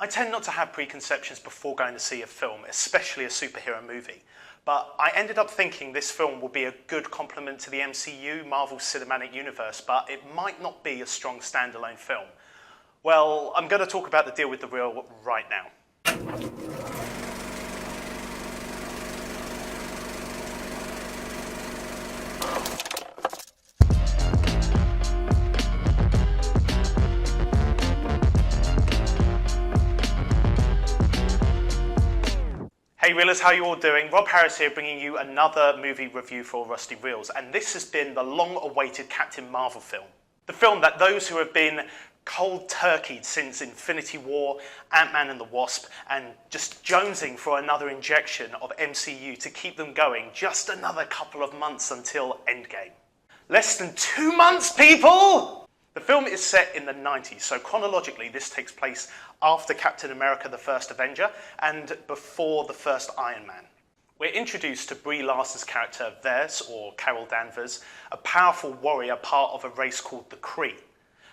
I tend not to have preconceptions before going to see a film, especially a superhero movie. But I ended up thinking this film will be a good complement to the MCU, Marvel Cinematic Universe, but it might not be a strong standalone film. Well, I'm going to talk about the deal with the reel right now. Hey Reelers, how you all doing? Rob Harris here, bringing you another movie review for Rusty Reels, and this has been the long-awaited Captain Marvel film. The film that those who have been cold-turkeyed since Infinity War, Ant-Man and the Wasp, and just jonesing for another injection of MCU to keep them going just another couple of months until Endgame. Less than 2 months, people! The film is set in the 90s, so chronologically this takes place after Captain America the First Avenger and before the first Iron Man. We're introduced to Brie Larson's character Vers, or Carol Danvers, a powerful warrior part of a race called the Kree.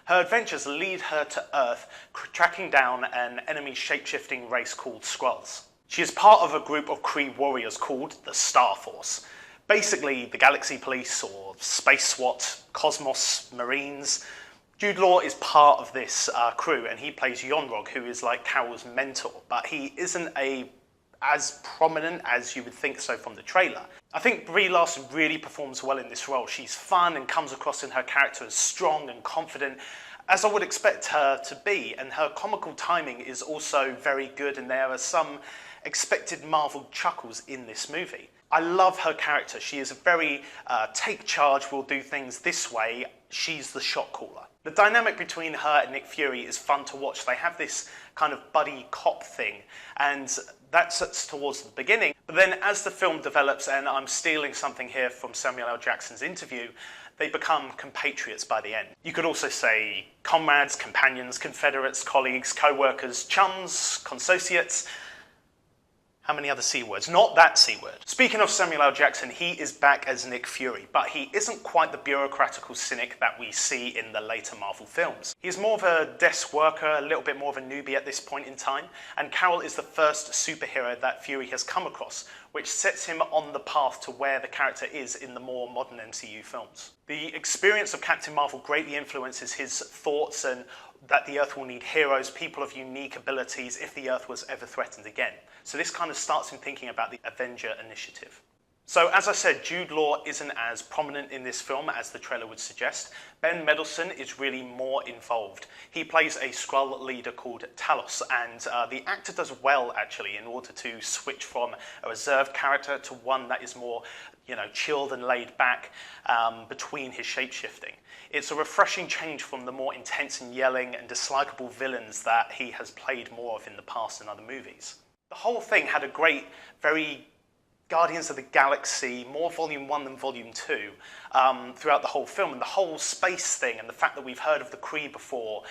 Her adventures lead her to Earth, tracking down an enemy shape-shifting race called Skrulls. She is part of a group of Kree warriors called the Star Force. Basically the Galaxy Police or Space SWAT, Cosmos Marines. Jude Law is part of this crew, and he plays Yonrog, who is like Carol's mentor, but he isn't as prominent as you would think so from the trailer. I think Brie Larson really performs well in this role. She's fun and comes across in her character as strong and confident, as I would expect her to be, and her comical timing is also very good, and there are some expected Marvel chuckles in this movie. I love her character. She is a very take charge, we'll do things this way. She's the shot caller. The dynamic between her and Nick Fury is fun to watch. They have this kind of buddy cop thing, and that's towards the beginning. But then as the film develops, and I'm stealing something here from Samuel L. Jackson's interview, they become compatriots by the end. You could also say comrades, companions, confederates, colleagues, co-workers, chums, consociates. How many other C words? Not that C word. Speaking of Samuel L. Jackson, he is back as Nick Fury, but he isn't quite the bureaucratical cynic that we see in the later Marvel films. He's more of a desk worker, a little bit more of a newbie at this point in time, and Carol is the first superhero that Fury has come across, which sets him on the path to where the character is in the more modern MCU films. The experience of Captain Marvel greatly influences his thoughts and that the Earth will need heroes, people of unique abilities, if the Earth was ever threatened again. So this kind of starts him thinking about the Avenger Initiative. So as I said, Jude Law isn't as prominent in this film as the trailer would suggest. Ben Mendelsohn is really more involved. He plays a Skrull leader called Talos, and the actor does well actually in order to switch from a reserved character to one that is more, chilled and laid back between his shape-shifting. It's a refreshing change from the more intense and yelling and dislikable villains that he has played more of in the past in other movies. The whole thing had a great, very Guardians of the Galaxy, more Volume 1 than Volume 2 throughout the whole film, and the whole space thing and the fact that we've heard of the Kree before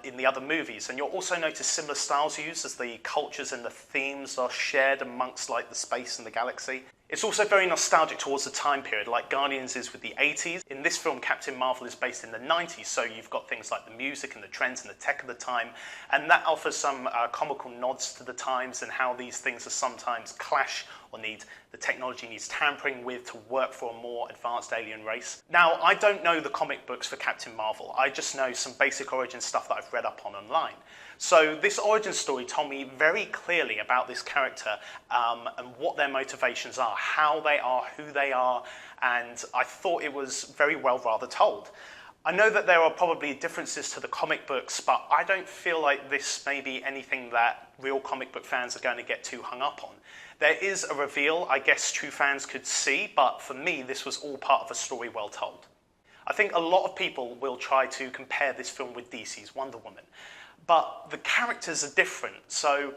in the other movies. And you'll also notice similar styles used as the cultures and the themes are shared amongst like the space and the galaxy. It's also very nostalgic towards the time period, like Guardians is with the 80s. In this film, Captain Marvel is based in the 90s, so you've got things like the music and the trends and the tech of the time, and that offers some comical nods to the times and how these things are sometimes clash or the technology needs tampering with to work for a more advanced alien race. Now, I don't know the comic books for Captain Marvel. I just know some basic origin stuff that I've read up on online. So this origin story told me very clearly about this character and what their motivations are, how they are, who they are, and I thought it was very well rather told. I know that there are probably differences to the comic books, but I don't feel like this may be anything that real comic book fans are going to get too hung up on. There is a reveal I guess true fans could see, but for me this was all part of a story well told. I think a lot of people will try to compare this film with DC's Wonder Woman, but the characters are different, so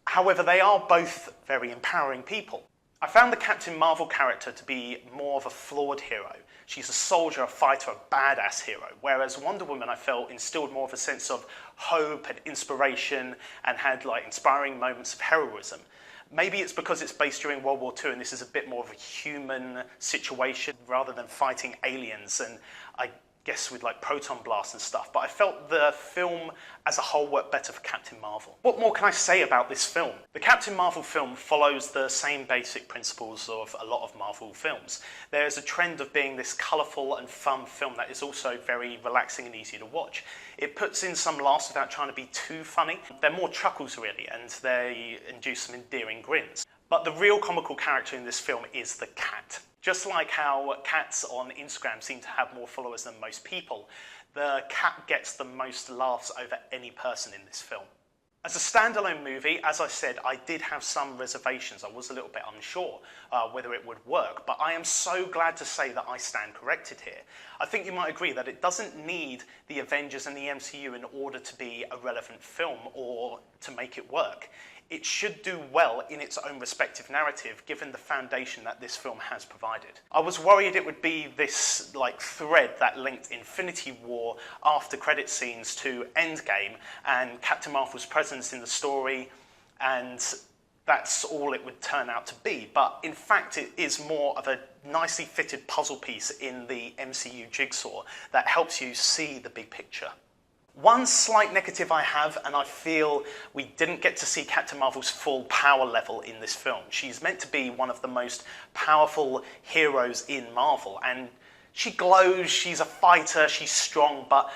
however they are both very empowering people. I found the Captain Marvel character to be more of a flawed hero. She's a soldier, a fighter, a badass hero, whereas Wonder Woman I felt instilled more of a sense of hope and inspiration and had like inspiring moments of heroism. Maybe it's because it's based during World War II and this is a bit more of a human situation rather than fighting aliens, and I guess with like proton blasts and stuff, but I felt the film as a whole worked better for Captain Marvel. What more can I say about this film? The Captain Marvel film follows the same basic principles of a lot of Marvel films. There's a trend of being this colourful and fun film that is also very relaxing and easy to watch. It puts in some laughs without trying to be too funny. They're more chuckles really, and they induce some endearing grins. But the real comical character in this film is the cat. Just like how cats on Instagram seem to have more followers than most people, the cat gets the most laughs over any person in this film. As a standalone movie, as I said, I did have some reservations. I was a little bit unsure whether it would work, but I am so glad to say that I stand corrected here. I think you might agree that it doesn't need the Avengers and the MCU in order to be a relevant film or to make it work. It should do well in its own respective narrative, given the foundation that this film has provided. I was worried it would be this thread that linked Infinity War after credit scenes to Endgame and Captain Marvel's presence in the story, and that's all it would turn out to be. But in fact, it is more of a nicely fitted puzzle piece in the MCU jigsaw that helps you see the big picture. One slight negative I have, and I feel we didn't get to see Captain Marvel's full power level in this film. She's meant to be one of the most powerful heroes in Marvel, and she glows, she's a fighter, she's strong, but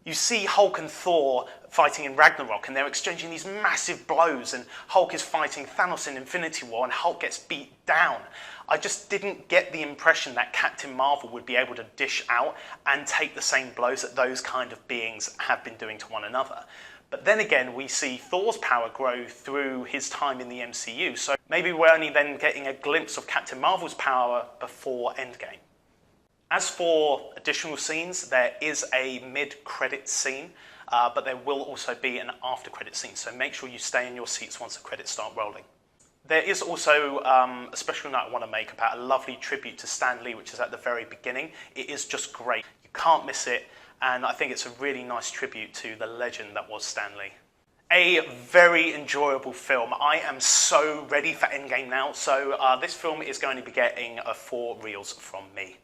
you see Hulk and Thor fighting in Ragnarok, and they're exchanging these massive blows, and Hulk is fighting Thanos in Infinity War, and Hulk gets beat down. I just didn't get the impression that Captain Marvel would be able to dish out and take the same blows that those kind of beings have been doing to one another. But then again, we see Thor's power grow through his time in the MCU, so maybe we're only then getting a glimpse of Captain Marvel's power before Endgame. As for additional scenes, there is a mid-credit scene, but there will also be an after-credit scene, so make sure you stay in your seats once the credits start rolling. There is also a special note I want to make about a lovely tribute to Stan Lee, which is at the very beginning. It is just great. You can't miss it, and I think it's a really nice tribute to the legend that was Stan Lee. A very enjoyable film. I am so ready for Endgame now, so this film is going to be getting 4 reels from me.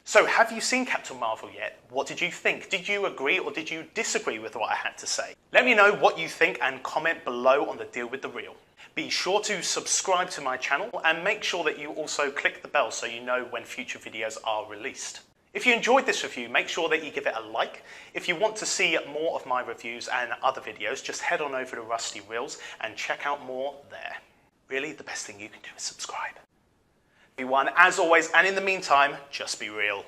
So, have you seen Captain Marvel yet? What did you think? Did you agree or did you disagree with what I had to say? Let me know what you think and comment below on the Deal with the Reel. Be sure to subscribe to my channel and make sure that you also click the bell so you know when future videos are released. If you enjoyed this review, make sure that you give it a like. If you want to see more of my reviews and other videos, just head on over to Rusty Reels and check out more there. Really, the best thing you can do is subscribe. Everyone, as always, and in the meantime, just be real.